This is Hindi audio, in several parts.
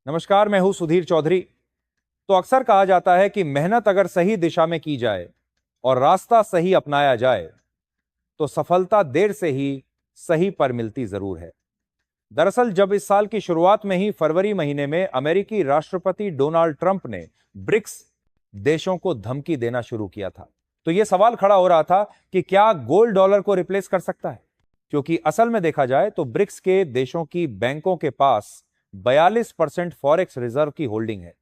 नमस्कार, मैं हूं सुधीर चौधरी। तो अक्सर कहा जाता है कि मेहनत अगर सही दिशा में की जाए और रास्ता सही अपनाया जाए तो सफलता देर से ही सही पर मिलती जरूर है। दरअसल जब इस साल की शुरुआत में ही फरवरी महीने में अमेरिकी राष्ट्रपति डोनाल्ड ट्रंप ने ब्रिक्स देशों को धमकी देना शुरू किया था, तो यह सवाल खड़ा हो रहा था कि क्या गोल्ड डॉलर को रिप्लेस कर सकता है। क्योंकि असल में देखा जाए तो ब्रिक्स के देशों की बैंकों के पास 42% फॉरेक्स रिजर्व की होल्डिंग है।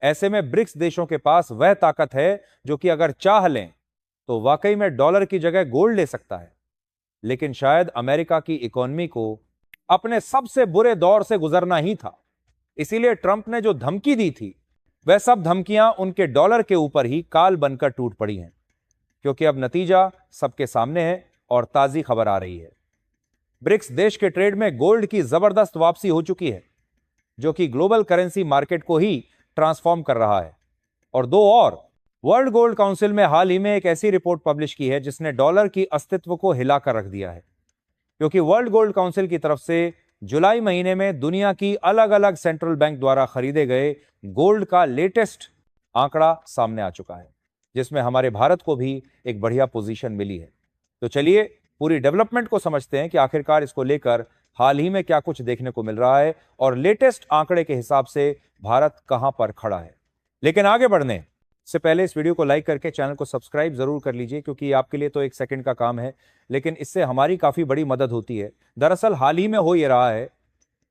ऐसे में ब्रिक्स देशों के पास वह ताकत है जो कि अगर चाह लें तो वाकई में डॉलर की जगह गोल्ड ले सकता है। लेकिन शायद अमेरिका की इकोनॉमी को अपने सबसे बुरे दौर से गुजरना ही था, इसीलिए ट्रंप ने जो धमकी दी थी वह सब धमकियां उनके डॉलर के ऊपर ही काल बनकर टूट पड़ी हैं। क्योंकि अब नतीजा सबके सामने है और ताजी खबर आ रही है। ब्रिक्स देश के ट्रेड में गोल्ड की जबरदस्त वापसी हो चुकी है, जो कि ग्लोबल करेंसी मार्केट को ही ट्रांसफॉर्म कर रहा है। और दो और, वर्ल्ड गोल्ड काउंसिल में हाल ही में एक ऐसी रिपोर्ट पब्लिश की है जिसने डॉलर की अस्तित्व को हिलाकर रख दिया है। क्योंकि वर्ल्ड गोल्ड काउंसिल की तरफ से जुलाई महीने में दुनिया की अलग अलग सेंट्रल बैंक द्वारा खरीदे गए गोल्ड का लेटेस्ट आंकड़ा सामने आ चुका है, जिसमें हमारे भारत को भी एक बढ़िया पोजीशन मिली है। तो चलिए पूरी डेवलपमेंट को समझते हैं कि आखिरकार इसको लेकर हाल ही में क्या कुछ देखने को मिल रहा है और लेटेस्ट आंकड़े के हिसाब से भारत कहां पर खड़ा है। लेकिन आगे बढ़ने से पहले इस वीडियो को लाइक करके चैनल को सब्सक्राइब जरूर कर लीजिए, क्योंकि आपके लिए तो 1 सेकंड का काम है, लेकिन इससे हमारी काफी बड़ी मदद होती है। दरअसल हाल ही में हो ये रहा है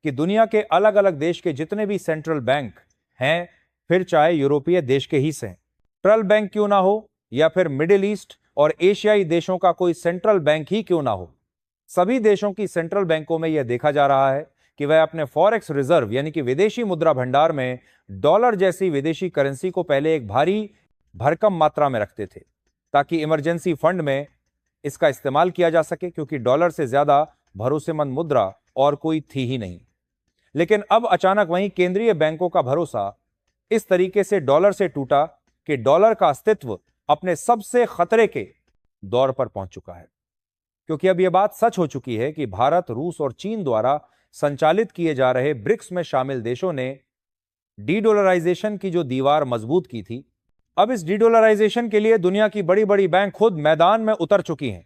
कि दुनिया के अलग अलग देश के जितने भी सेंट्रल बैंक हैं, फिर चाहे यूरोपीय देश के ही सेंट्रल बैंक क्यों ना हो या फिर मिडिल ईस्ट और एशियाई देशों का कोई सेंट्रल बैंक ही क्यों ना हो, सभी देशों की सेंट्रल बैंकों में यह देखा जा रहा है कि वह अपने फॉरेक्स रिजर्व यानी कि विदेशी मुद्रा भंडार में डॉलर जैसी विदेशी करेंसी को पहले एक भारी भरकम मात्रा में रखते थे, ताकि इमरजेंसी फंड में इसका इस्तेमाल किया जा सके, क्योंकि डॉलर से ज्यादा भरोसेमंद मुद्रा और कोई थी ही नहीं। लेकिन अब अचानक वहीं केंद्रीय बैंकों का भरोसा इस तरीके से डॉलर से टूटा कि डॉलर का अस्तित्व अपने सबसे खतरे के दौर पर पहुंच चुका है। क्योंकि अब यह बात सच हो चुकी है कि भारत, रूस और चीन द्वारा संचालित किए जा रहे ब्रिक्स में शामिल देशों ने डीडॉलराइजेशन की जो दीवार मजबूत की थी, अब इस डीडॉलराइजेशन के लिए दुनिया की बड़ी बड़ी बैंक खुद मैदान में उतर चुकी हैं।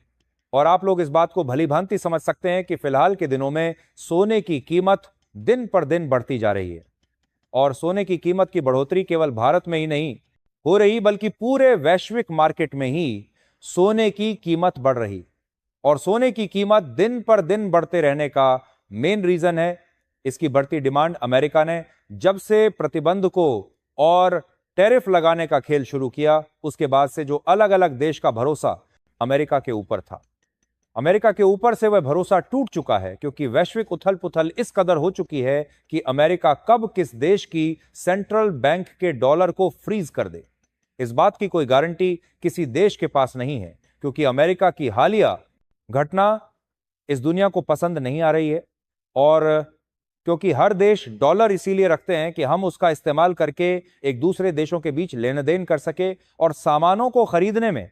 और आप लोग इस बात को भली भांति समझ सकते हैं कि फिलहाल के दिनों में सोने की कीमत दिन पर दिन बढ़ती जा रही है। और सोने की कीमत की बढ़ोतरी केवल भारत में ही नहीं हो रही, बल्कि पूरे वैश्विक मार्केट में ही सोने की कीमत बढ़ रही। और सोने की कीमत दिन पर दिन बढ़ते रहने का मेन रीजन है इसकी बढ़ती डिमांड। अमेरिका ने जब से प्रतिबंध को और टैरिफ लगाने का खेल शुरू किया, उसके बाद से जो अलग अलग देश का भरोसा अमेरिका के ऊपर था, अमेरिका के ऊपर से वह भरोसा टूट चुका है। क्योंकि वैश्विक उथल पुथल इस कदर हो चुकी है कि अमेरिका कब किस देश की सेंट्रल बैंक के डॉलर को फ्रीज कर दे, इस बात की कोई गारंटी किसी देश के पास नहीं है। क्योंकि अमेरिका की हालिया घटना इस दुनिया को पसंद नहीं आ रही है। और क्योंकि हर देश डॉलर इसीलिए रखते हैं कि हम उसका इस्तेमाल करके एक दूसरे देशों के बीच लेन देन कर सके और सामानों को खरीदने में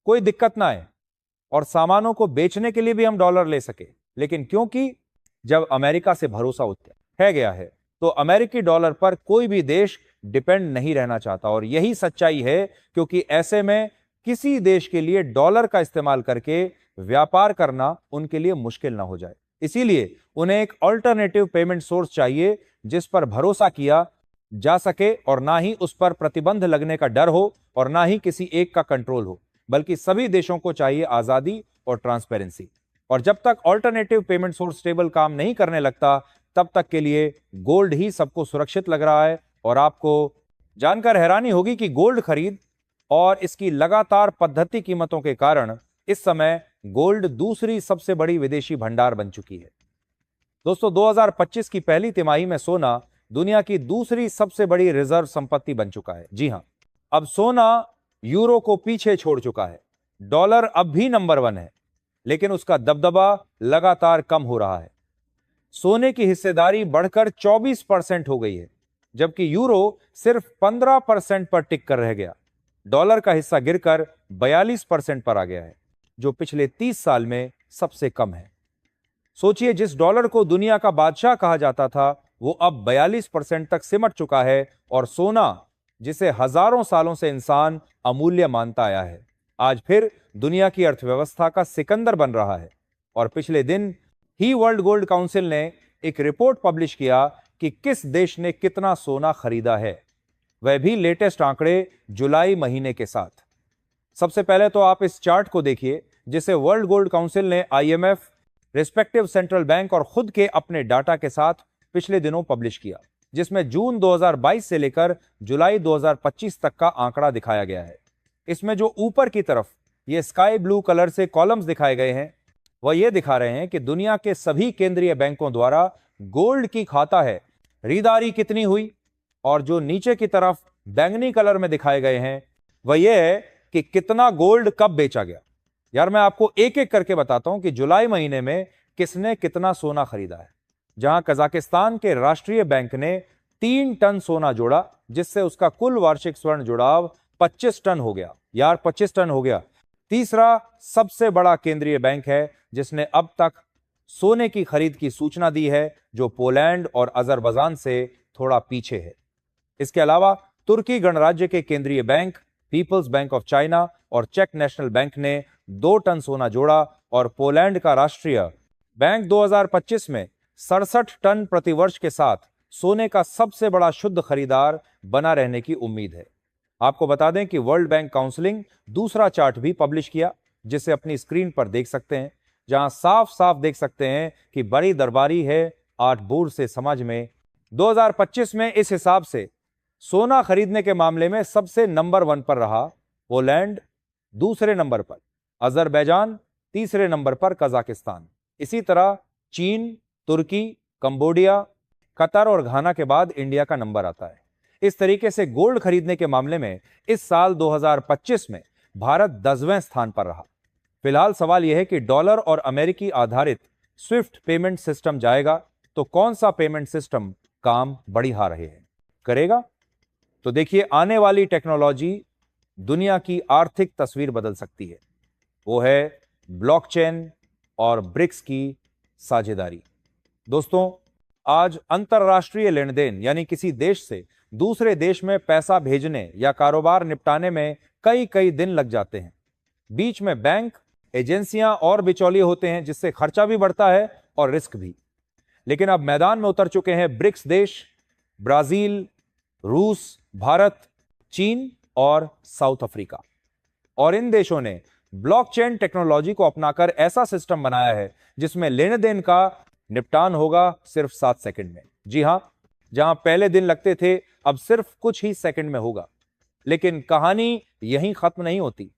कोई दिक्कत ना आए और सामानों को बेचने के लिए भी हम डॉलर ले सके। लेकिन क्योंकि जब अमेरिका से भरोसा उठ गया है तो अमेरिकी डॉलर पर कोई भी देश डिपेंड नहीं रहना चाहता। और यही सच्चाई है, क्योंकि ऐसे में किसी देश के लिए डॉलर का इस्तेमाल करके व्यापार करना उनके लिए मुश्किल ना हो जाए। इसीलिए उन्हें एक अल्टरनेटिव पेमेंट सोर्स चाहिए जिस पर भरोसा किया जा सके और ना ही उस पर प्रतिबंध लगने का डर हो और ना ही किसी एक का कंट्रोल हो, बल्कि सभी देशों को चाहिए आजादी और ट्रांसपेरेंसी। और जब तक अल्टरनेटिव पेमेंट सोर्स स्टेबल काम नहीं करने लगता, तब तक के लिए गोल्ड ही सबको सुरक्षित लग रहा है। और आपको जानकर हैरानी होगी कि गोल्ड खरीद और इसकी लगातार पद्धति कीमतों के कारण इस समय गोल्ड दूसरी सबसे बड़ी विदेशी भंडार बन चुकी है। दोस्तों, 2025 की पहली तिमाही में सोना दुनिया की दूसरी सबसे बड़ी रिजर्व संपत्ति बन चुका है। जी हां, अब सोना यूरो को पीछे छोड़ चुका है। डॉलर अब भी नंबर 1 है, लेकिन उसका दबदबा लगातार कम हो रहा है। सोने की हिस्सेदारी बढ़कर 24% हो गई है, जबकि यूरो सिर्फ 15% पर टिक कर रह गया। डॉलर का हिस्सा गिरकर 42% पर आ गया है, जो पिछले 30 साल में सबसे कम है। सोचिए, जिस डॉलर को दुनिया का बादशाह कहा जाता था, वो अब 42% तक सिमट चुका है और सोना, जिसे हजारों सालों से इंसान अमूल्य मानता आया है, आज फिर दुनिया की अर्थव्यवस्था का सिकंदर बन रहा है। और पिछले दिन ही वर्ल्ड गोल्ड काउंसिल ने एक रिपोर्ट पब्लिश किया कि किस देश ने कितना सोना खरीदा है, वह भी लेटेस्ट आंकड़े जुलाई महीने के साथ। सबसे पहले तो आप इस चार्ट को देखिए, जिसे वर्ल्ड गोल्ड काउंसिल ने IMF, रिस्पेक्टिव सेंट्रल बैंक और खुद के अपने डाटा के साथ पिछले दिनों पब्लिश किया, जिसमें जून 2022 से लेकर जुलाई 2025 तक का आंकड़ा दिखाया गया है। इसमें जो ऊपर की तरफ ये स्काई ब्लू कलर से कॉलम्स दिखाए गए हैं, वह ये दिखा रहे हैं कि दुनिया के सभी केंद्रीय बैंकों द्वारा गोल्ड की खाता है खरीदारी कितनी हुई, और जो नीचे की तरफ बैंगनी कलर में दिखाए गए हैं, वह यह है कि कितना गोल्ड कब बेचा गया। यार मैं आपको एक एक करके बताता हूं कि जुलाई महीने में किसने कितना सोना खरीदा है। जहां कजाकिस्तान के राष्ट्रीय बैंक ने 3 टन सोना जोड़ा, जिससे उसका कुल वार्षिक स्वर्ण जुड़ाव 25 टन हो गया। यार 25 टन हो गया। तीसरा सबसे बड़ा केंद्रीय बैंक है जिसने अब तक सोने की खरीद की सूचना दी है, जो पोलैंड और अजरबैजान से थोड़ा पीछे है। इसके अलावा तुर्की गणराज्य के केंद्रीय bank, peoples bank of China और चेक नेशनल बैंक ने 2 टन सोना जोड़ा, और पोलैंड का राष्ट्रीय बैंक 2025 में 67 टन प्रतिवर्ष के साथ सोने का सबसे बड़ा शुद्ध खरीदार बना रहने की उम्मीद है। आपको बता दें कि वर्ल्ड बैंक काउंसिलिंग दूसरा चार्ट भी पब्लिश किया, जिसे अपनी स्क्रीन पर देख सकते हैं, जहां साफ साफ देख सकते हैं कि बड़ी दरबारी है 8 बूर से समझ में। 2025 में इस हिसाब से सोना खरीदने के मामले में सबसे नंबर 1 पर रहा पोलैंड, दूसरे नंबर पर अजरबैजान, तीसरे नंबर पर कजाकिस्तान। इसी तरह चीन, तुर्की, कंबोडिया, कतर और घाना के बाद इंडिया का नंबर आता है। इस तरीके से गोल्ड खरीदने के मामले में इस साल 2025 में भारत 10वें स्थान पर रहा। फिलहाल सवाल यह है कि डॉलर और अमेरिकी आधारित स्विफ्ट पेमेंट सिस्टम जाएगा तो कौन सा पेमेंट सिस्टम काम बढ़िया करेगा? तो देखिए, आने वाली टेक्नोलॉजी दुनिया की आर्थिक तस्वीर बदल सकती है। वो है ब्लॉकचेन और ब्रिक्स की साझेदारी। दोस्तों, आज अंतरराष्ट्रीय लेन देन यानी किसी देश से दूसरे देश में पैसा भेजने या कारोबार निपटाने में कई दिन लग जाते हैं। बीच में बैंक, एजेंसियां और बिचौलिए होते हैं, जिससे खर्चा भी बढ़ता है और रिस्क भी। लेकिन अब मैदान में उतर चुके हैं ब्रिक्स देश, ब्राजील, रूस, भारत, चीन और साउथ अफ्रीका। और इन देशों ने ब्लॉकचेन टेक्नोलॉजी को अपनाकर ऐसा सिस्टम बनाया है जिसमें लेन देन का निपटान होगा सिर्फ 7 सेकंड में। जी हां, जहां पहले दिन लगते थे, अब सिर्फ कुछ ही सेकंड में होगा। लेकिन कहानी यहीं खत्म नहीं होती।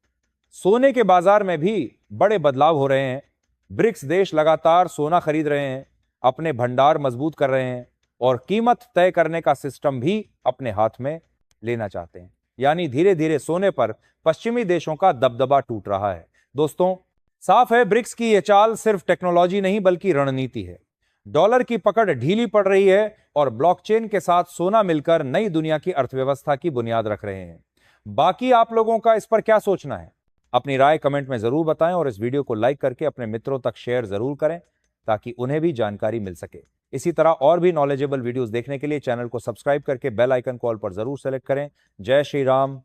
सोने के बाजार में भी बड़े बदलाव हो रहे हैं। ब्रिक्स देश लगातार सोना खरीद रहे हैं, अपने भंडार मजबूत कर रहे हैं और कीमत तय करने का सिस्टम भी अपने हाथ में लेना चाहते हैं। यानी धीरे धीरे सोने पर पश्चिमी देशों का दबदबा टूट रहा है। दोस्तों, साफ है, ब्रिक्स की यह चाल सिर्फ टेक्नोलॉजी नहीं बल्कि रणनीति है। डॉलर की पकड़ ढीली पड़ रही है और ब्लॉकचेन के साथ सोना मिलकर नई दुनिया की अर्थव्यवस्था की बुनियाद रख रहे हैं। बाकी आप लोगों का इस पर क्या सोचना है? अपनी राय कमेंट में जरूर बताएं और इस वीडियो को लाइक करके अपने मित्रों तक शेयर जरूर करें ताकि उन्हें भी जानकारी मिल सके। इसी तरह और भी नॉलेजेबल वीडियोस देखने के लिए चैनल को सब्सक्राइब करके बेल आइकन कॉल पर जरूर सेलेक्ट करें। जय श्री राम,